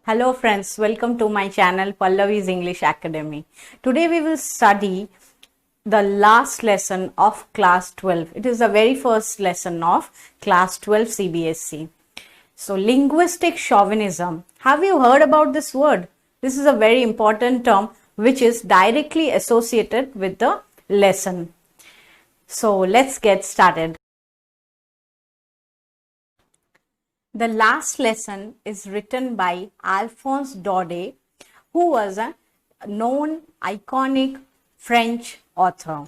Hello friends, welcome to my channel Pallavi's English Academy. Today we will study the last lesson of class 12. It is the very first lesson of class 12 CBSE. So linguistic chauvinism. Have you heard about this word? This is a very important term which is directly associated with the lesson. So let's get started. The last lesson is written by Alphonse Daudet, who was a known iconic French author.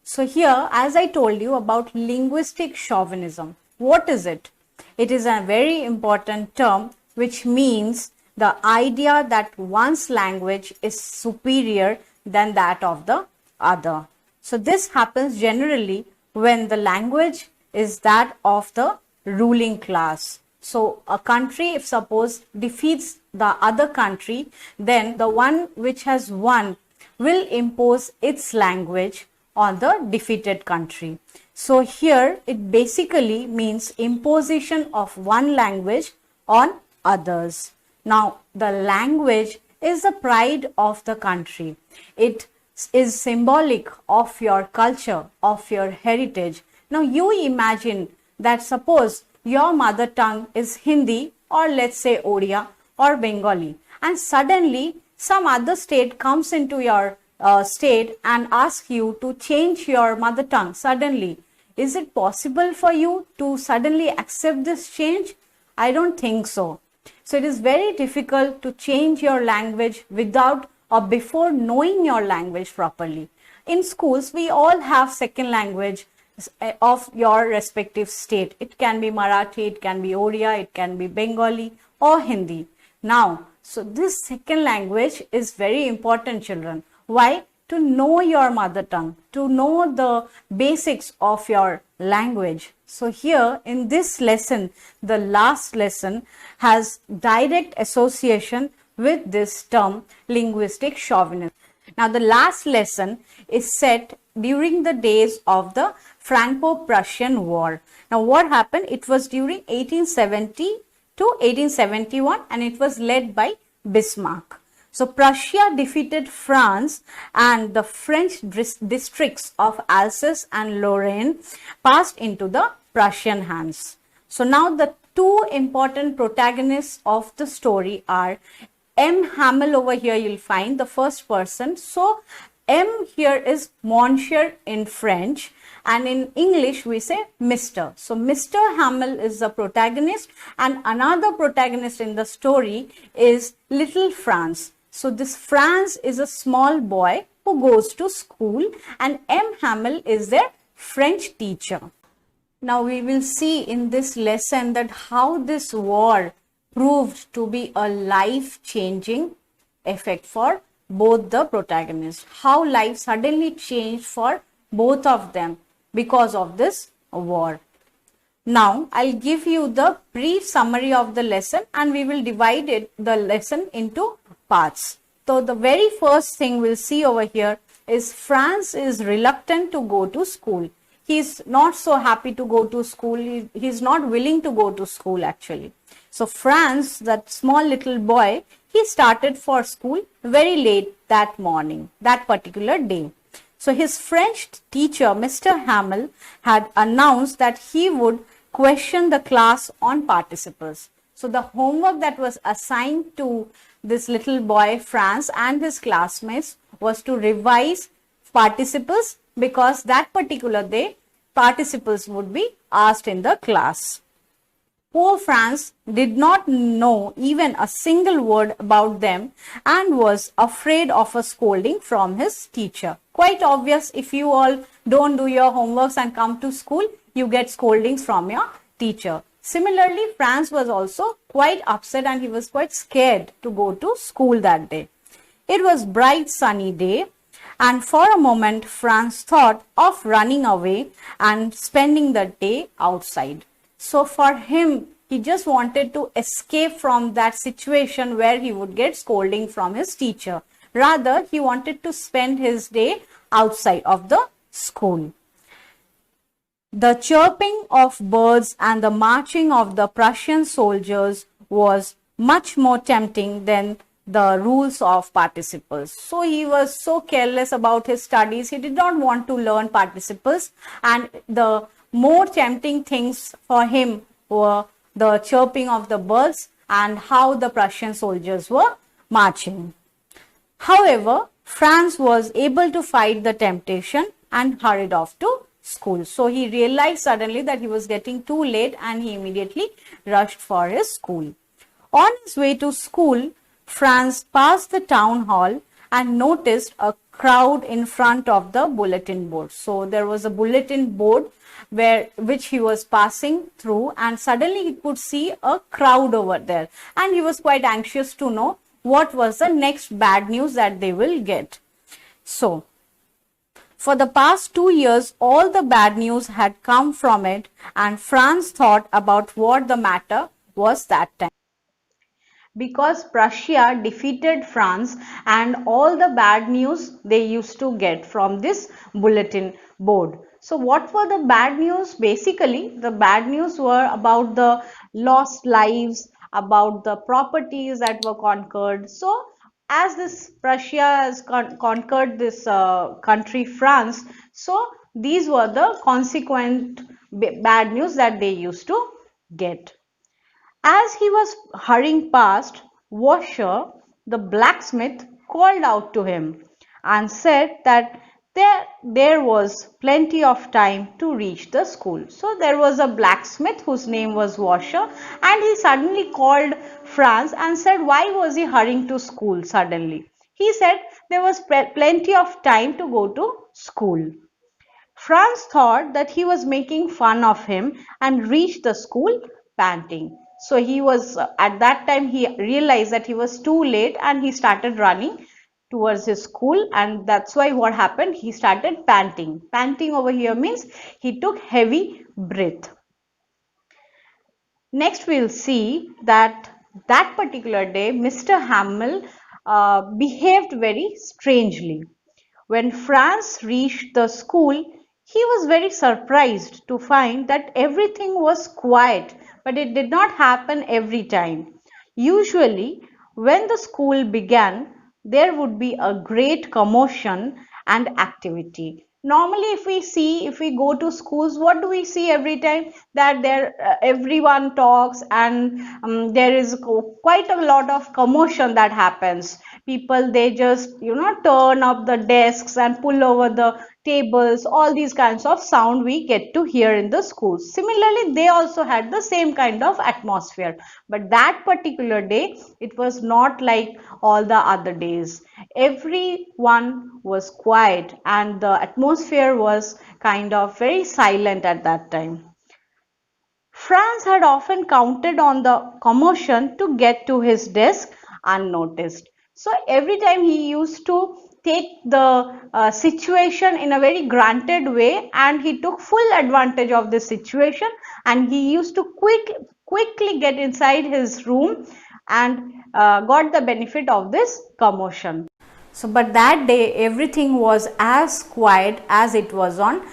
So here, as I told you about linguistic chauvinism, what is it? It is a very important term which means the idea that one's language is superior than that of the other. So this happens generally when the language is that of the ruling class. So a country, if suppose defeats the other country, then the one which has won will impose its language on the defeated country. So here it basically means imposition of one language on others. Now the language is the pride of the country. It is symbolic of your culture, of your heritage. Now you imagine that suppose your mother tongue is Hindi or let's say Odia or Bengali, and suddenly some other state comes into your state and asks you to change your mother tongue suddenly. Is it possible for you to suddenly accept this change? I don't think so. So it is very difficult to change your language without or before knowing your language properly. In schools, we all have second language of your respective state. It can be Marathi, it can be Odia, it can be Bengali or Hindi. Now, so this second language is very important, children. Why? To know your mother tongue, to know the basics of your language. So here in this lesson, the last lesson has direct association with this term linguistic chauvinism. Now the last lesson is set during the days of the Franco-Prussian War. Now what happened? It was during 1870 to 1871 and it was led by Bismarck. So Prussia defeated France and the French districts of Alsace and Lorraine passed into the Prussian hands. So now the two important protagonists of the story are M. Hamel. Over here you'll find the first person. So M here is Monsieur in French and in English we say Mr. So Mr. Hamel is the protagonist and another protagonist in the story is little Franz. So this Franz is a small boy who goes to school and M. Hamel is their French teacher. Now we will see in this lesson that how this war proved to be a life-changing effect for both the protagonists. How life suddenly changed for both of them because of this war. Now I'll give you the brief summary of the lesson and we will divide the lesson into parts. So the very first thing we'll see over here is Franz is reluctant to go to school. He's not so happy to go to school. He's not willing to go to school actually. So Franz, that small little boy, he started for school very late that morning, that particular day. So his French teacher, Mr. Hamel, had announced that he would question the class on participles. So the homework that was assigned to this little boy, Franz, and his classmates was to revise participles because that particular day, participles would be asked in the class. Poor Franz did not know even a single word about them and was afraid of a scolding from his teacher. Quite obvious, if you all don't do your homeworks and come to school, you get scoldings from your teacher. Similarly, Franz was also quite upset and he was quite scared to go to school that day. It was bright sunny day and for a moment Franz thought of running away and spending the day outside. So for him, he just wanted to escape from that situation where he would get scolding from his teacher. Rather, he wanted to spend his day outside of the school. The chirping of birds and the marching of the Prussian soldiers was much more tempting than the rules of participles. So he was so careless about his studies. He did not want to learn participles, and the more tempting things for him were the chirping of the birds and how the Prussian soldiers were marching. However, Franz was able to fight the temptation and hurried off to school. So he realized suddenly that he was getting too late and he immediately rushed for his school. On his way to school, Franz passed the town hall and noticed a crowd in front of the bulletin board. So there was a bulletin board which he was passing through, and suddenly he could see a crowd over there, and he was quite anxious to know what was the next bad news that they will get. So for the past 2 years, all the bad news had come from it, and Franz thought about what the matter was that time. Because Prussia defeated France, and all the bad news they used to get from this bulletin board. So what were the bad news? Basically, the bad news were about the lost lives, about the properties that were conquered. So as this Prussia has conquered this country France, so these were the consequent bad news that they used to get. As he was hurrying past, Washer, the blacksmith, called out to him and said that there was plenty of time to reach the school. So there was a blacksmith whose name was Washer, and he suddenly called Franz and said why was he hurrying to school suddenly. He said there was plenty of time to go to school. Franz thought that he was making fun of him and reached the school panting. So he was, at that time he realized that he was too late and he started running towards his school, and that's why what happened, he started panting. Panting over here means he took heavy breath. Next we'll see that particular day Mr. Hamel behaved very strangely. When Franz reached the school, he was very surprised to find that everything was quiet, but it did not happen every time. Usually, when the school began, there would be a great commotion and activity. Normally, if we go to schools, what do we see every time? That everyone talks, and there is quite a lot of commotion that happens. People, they just turn up the desks and pull over the tables. All these kinds of sound we get to hear in the schools. Similarly, they also had the same kind of atmosphere, but that particular day it was not like all the other days. Everyone was quiet and the atmosphere was kind of very silent at that time. Franz had often counted on the commotion to get to his desk unnoticed. So every time he used to take the situation in a very granted way, and he took full advantage of this situation, and he used to quickly get inside his room and got the benefit of this commotion. So, but that day everything was as quiet as it was on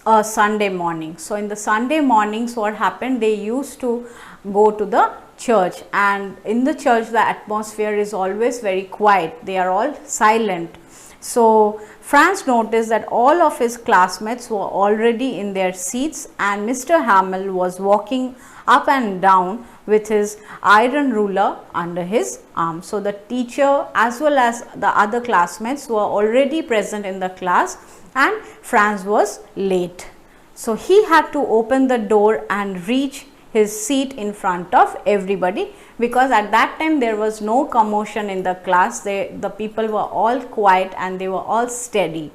a Sunday morning. So, in the Sunday mornings, what happened? They used to go to the church, and in the church the atmosphere is always very quiet. They are all silent. So, Franz noticed that all of his classmates were already in their seats, and Mr. Hamel was walking up and down with his iron ruler under his arm. So the teacher as well as the other classmates were already present in the class, and Franz was late. So he had to open the door and reach his seat in front of everybody, because at that time there was no commotion in the class. The people were all quiet and they were all steady.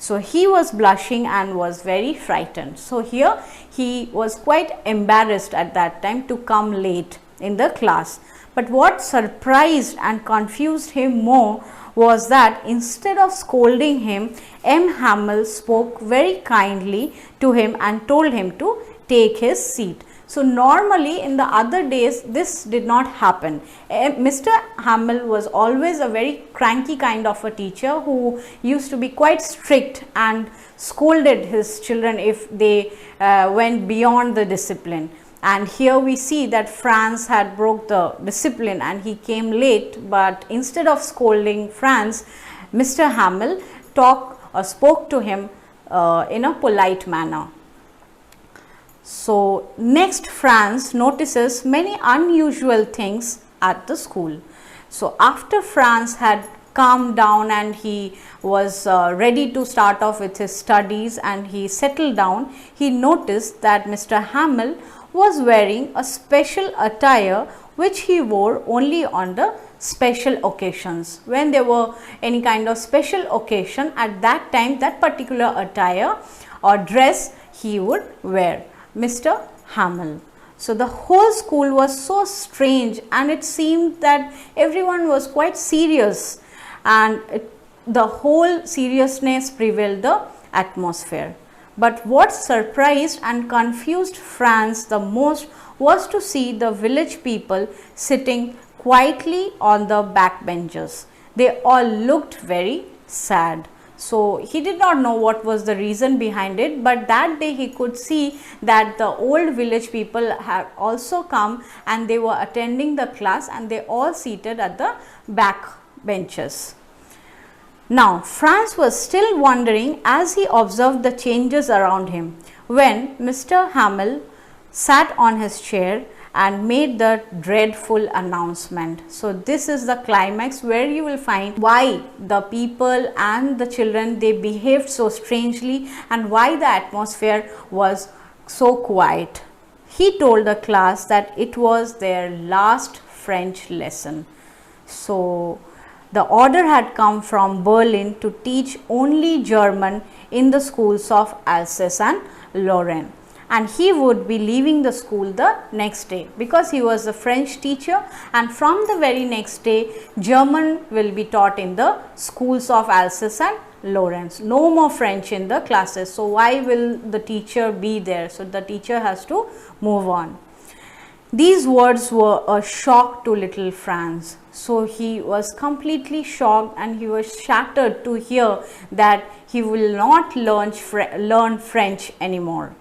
So he was blushing and was very frightened. So here he was quite embarrassed at that time to come late in the class. But what surprised and confused him more was that instead of scolding him, M. Hamel spoke very kindly to him and told him to take his seat. So normally in the other days this did not happen. Mr. Hamel was always a very cranky kind of a teacher who used to be quite strict and scolded his children if they went beyond the discipline. And here we see that Franz had broke the discipline and he came late, but instead of scolding Franz, Mr. Hamel spoke to him in a polite manner. So next, Franz notices many unusual things at the school. So after Franz had calmed down and he was ready to start off with his studies and he settled down, he noticed that Mr. Hamel was wearing a special attire which he wore only on the special occasions. When there were any kind of special occasion, at that time that particular attire or dress he would wear, Mr. Hamel. So the whole school was so strange and it seemed that everyone was quite serious, and the whole seriousness prevailed the atmosphere. But what surprised and confused Franz the most was to see the village people sitting quietly on the back benches. They all looked very sad. So he did not know what was the reason behind it, but that day he could see that the old village people had also come and they were attending the class and they all seated at the back benches. Now Franz was still wondering as he observed the changes around him when Mr. Hamel sat on his chair and made the dreadful announcement. So this is the climax where you will find why the people and the children, they behaved so strangely and why the atmosphere was so quiet. He told the class that it was their last French lesson. So the order had come from Berlin to teach only German in the schools of Alsace and Lorraine, and he would be leaving the school the next day because he was a French teacher, and from the very next day German will be taught in the schools of Alsace and Lorraine. No more French in the classes. So why will the teacher be there? So the teacher has to move on. These words were a shock to little Franz. So he was completely shocked and he was shattered to hear that he will not learn French anymore.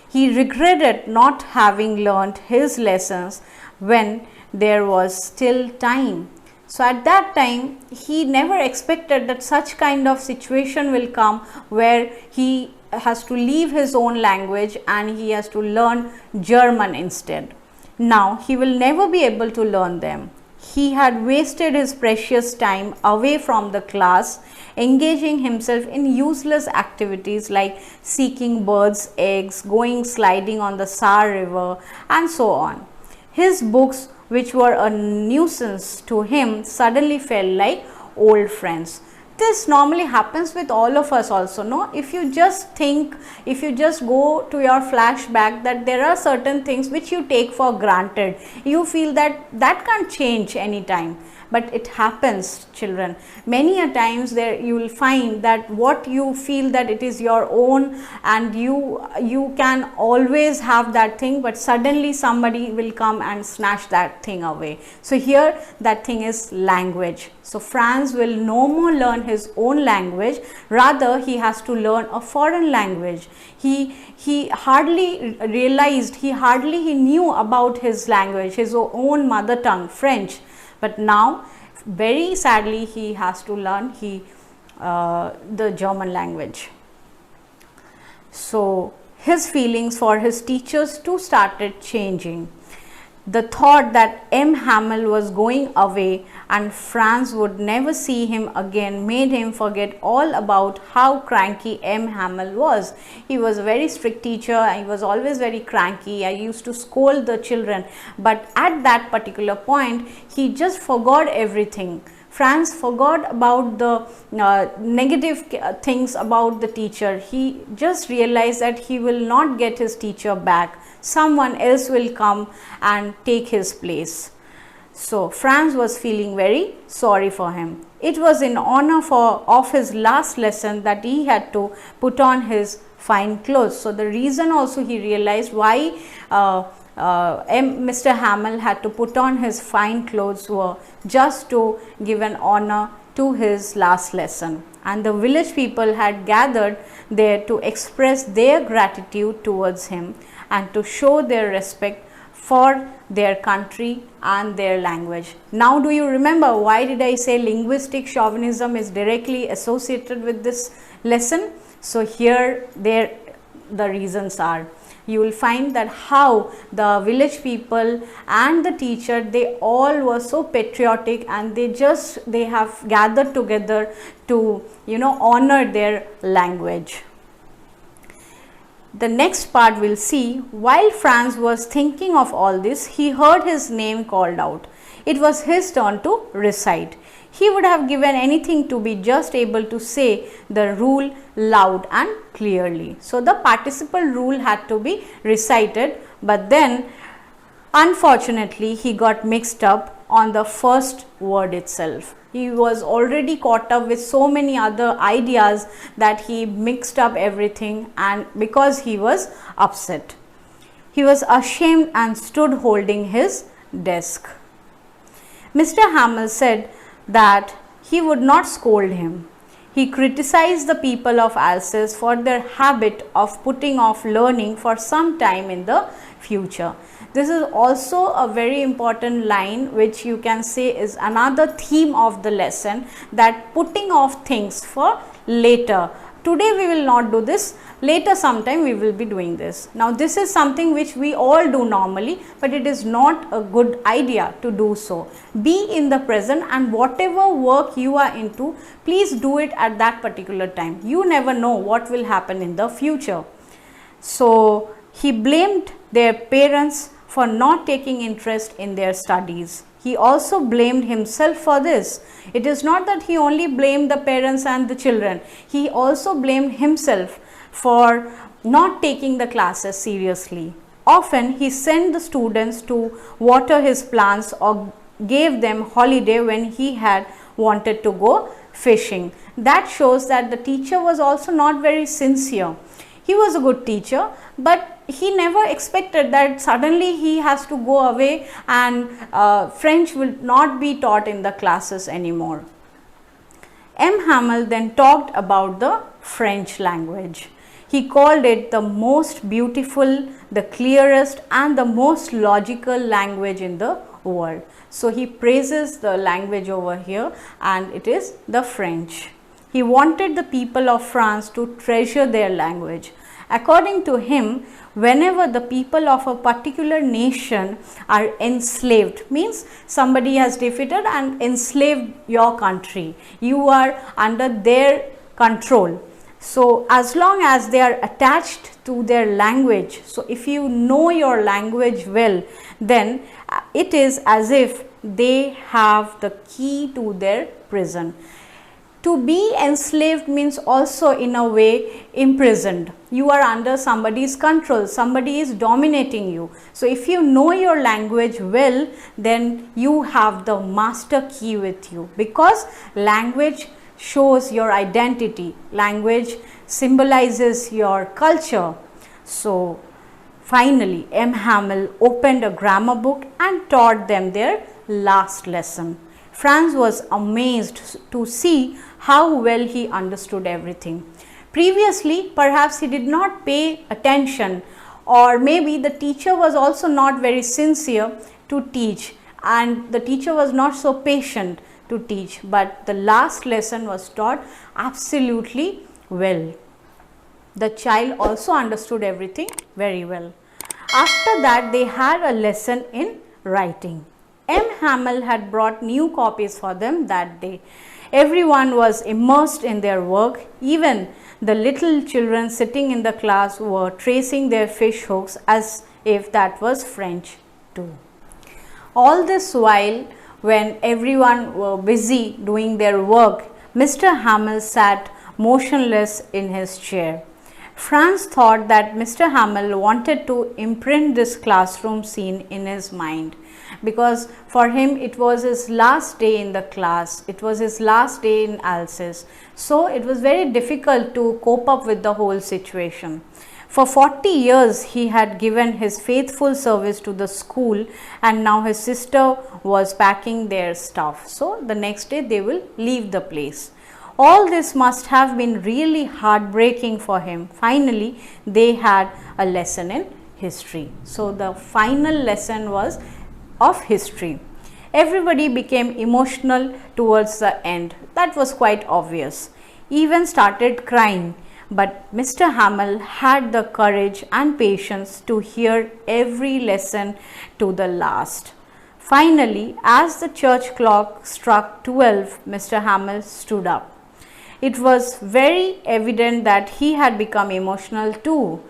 He regretted not having learned his lessons when there was still time. So at that time he never expected that such kind of situation will come where he has to leave his own language and he has to learn German instead. Now he will never be able to learn them. He had wasted his precious time away from the class, engaging himself in useless activities like seeking birds' eggs, going sliding on the Saar River, and so on. His books, which were a nuisance to him, suddenly felt like old friends. This normally happens with all of us also, no? If you just think, if you just go to your flashback that there are certain things which you take for granted, you feel that that can't change anytime. But it happens, children. Many a times there you will find that what you feel that it is your own and you can always have that thing, but suddenly somebody will come and snatch that thing away. So here that thing is language. So Franz will no more learn his own language, rather he has to learn a foreign language. He hardly realized, he knew about his language, his own mother tongue, French. But now, very sadly, he has to learn the German language. So his feelings for his teachers too started changing. The thought that M. Hamel was going away and Franz would never see him again made him forget all about how cranky M. Hamel was. He was a very strict teacher. He was always very cranky. I used to scold the children, but at that particular point, he just forgot everything. Franz forgot about the negative things about the teacher. He just realized that he will not get his teacher back. Someone else will come and take his place. So Franz was feeling very sorry for him. It was in honor of his last lesson that he had to put on his fine clothes. So the reason also he realized why Mr. Hamel had to put on his fine clothes were just to give an honor to his last lesson. And the village people had gathered there to express their gratitude towards him. and to show their respect for their country and their language. Now do you remember why did I say linguistic chauvinism is directly associated with this lesson? So here the reasons are. You will find that how the village people and the teacher, they all were so patriotic, and they have gathered together to honor their language. The next part we'll see, while Franz was thinking of all this, he heard his name called out. It was his turn to recite. He would have given anything to be just able to say the rule loud and clearly. So the participle rule had to be recited, but then unfortunately he got mixed up on the first word itself. He was already caught up with so many other ideas that he mixed up everything, and because he was upset, he was ashamed and stood holding his desk. Mr. Hamel said that he would not scold him. He criticized the people of Alsace for their habit of putting off learning for some time in the future. This is also a very important line, which you can say is another theme of the lesson, that putting off things for later. Today we will not do this, later sometime we will be doing this. Now this is something which we all do normally, but it is not a good idea to do so. Be in the present, and whatever work you are into, please do it at that particular time. You never know what will happen in the future. So he blamed their parents for not taking interest in their studies. He also blamed himself for this. It is not that he only blamed the parents and the children. He also blamed himself for not taking the classes seriously. Often he sent the students to water his plants or gave them holiday when he had wanted to go fishing. That shows that the teacher was also not very sincere. He was a good teacher, but he never expected that suddenly he has to go away and French will not be taught in the classes anymore. M. Hamel then talked about the French language. He called it the most beautiful, the clearest and the most logical language in the world. So he praises the language over here, and it is the French. He wanted the people of France to treasure their language. According to him, whenever the people of a particular nation are enslaved, means somebody has defeated and enslaved your country, you are under their control. So as long as they are attached to their language, so if you know your language well, then it is as if they have the key to their prison. To be enslaved means also in a way imprisoned. You are under somebody's control, somebody is dominating you. So if you know your language well, then you have the master key with you, because language shows your identity, language symbolizes your culture. So finally, M. Hamel opened a grammar book and taught them their last lesson. Franz was amazed to see how well he understood everything. Previously, perhaps he did not pay attention, or maybe the teacher was also not very sincere to teach, and the teacher was not so patient to teach, but the last lesson was taught absolutely well. The child also understood everything very well. After that, they had a lesson in writing. M. Hamel had brought new copies for them that day. Everyone was immersed in their work. Even the little children sitting in the class were tracing their fish hooks as if that was French too. All this while, when everyone were busy doing their work, Mr. Hamel sat motionless in his chair. Franz thought that Mr. Hamel wanted to imprint this classroom scene in his mind, because for him it was his last day in the class, it was his last day in Alsace. So it was very difficult to cope up with the whole situation. For 40 years he had given his faithful service to the school, and now his sister was packing their stuff. So the next day they will leave the place. All this must have been really heartbreaking for him. Finally, they had a lesson in history. So the final lesson was of history. Everybody became emotional towards the end. That was quite obvious. Even started crying. But Mr. Hamel had the courage and patience to hear every lesson to the last. Finally, as the church clock struck 12, Mr. Hamel stood up. It was very evident that he had become emotional too.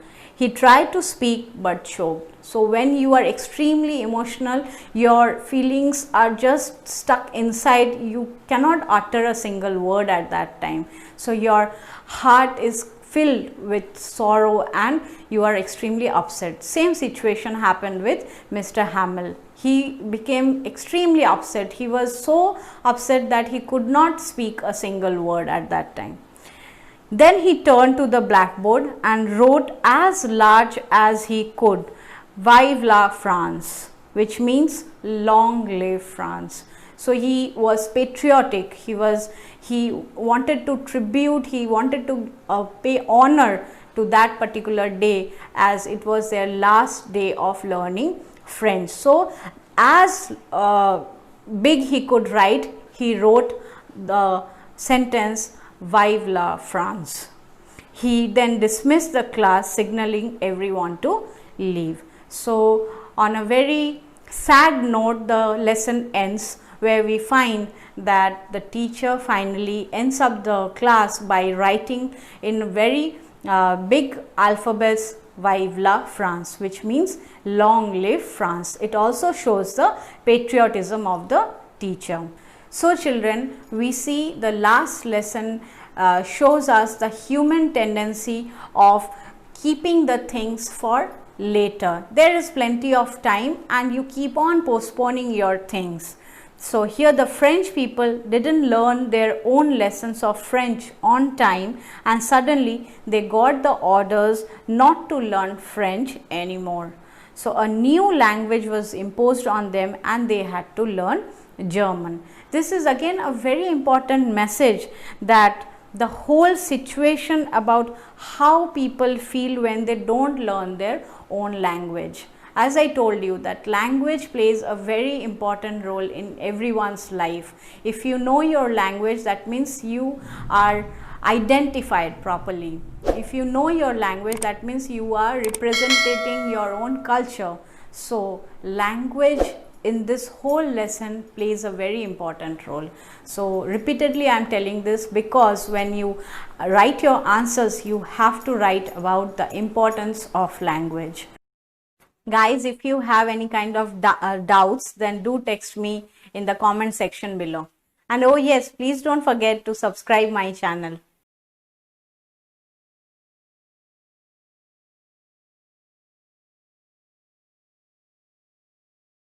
He tried to speak but choked. So when you are extremely emotional, your feelings are just stuck inside. You cannot utter a single word at that time. So your heart is filled with sorrow and you are extremely upset. Same situation happened with Mr. Hamel. He became extremely upset. He was so upset that he could not speak a single word at that time. Then he turned to the blackboard and wrote as large as he could, "Vive la France," which means long live France. So he was patriotic. He wanted to tribute, he wanted to pay honor to that particular day, as it was their last day of learning French. So as big he could write, he wrote the sentence "Vive la France." He then dismissed the class, signaling everyone to leave. So on a very sad note, the lesson ends, where we find that the teacher finally ends up the class by writing in very big alphabets "Vive la France," which means long live France. It also shows the patriotism of the teacher. So children, we see the last lesson shows us the human tendency of keeping the things for later. There is plenty of time and you keep on postponing your things. So here the French people didn't learn their own lessons of French on time, and suddenly they got the orders not to learn French anymore. So a new language was imposed on them and they had to learn German. This is again a very important message, that the whole situation about how people feel when they don't learn their own language. As I told you, that language plays a very important role in everyone's life. If you know your language, that means you are identified properly. If you know your language, that means you are representing your own culture. So language in this whole lesson plays a very important role. So repeatedly I am telling this, because when you write your answers, you have to write about the importance of language. Guys, if you have any kind of doubts, then do text me in the comment section below. And oh yes, please don't forget to subscribe my channel.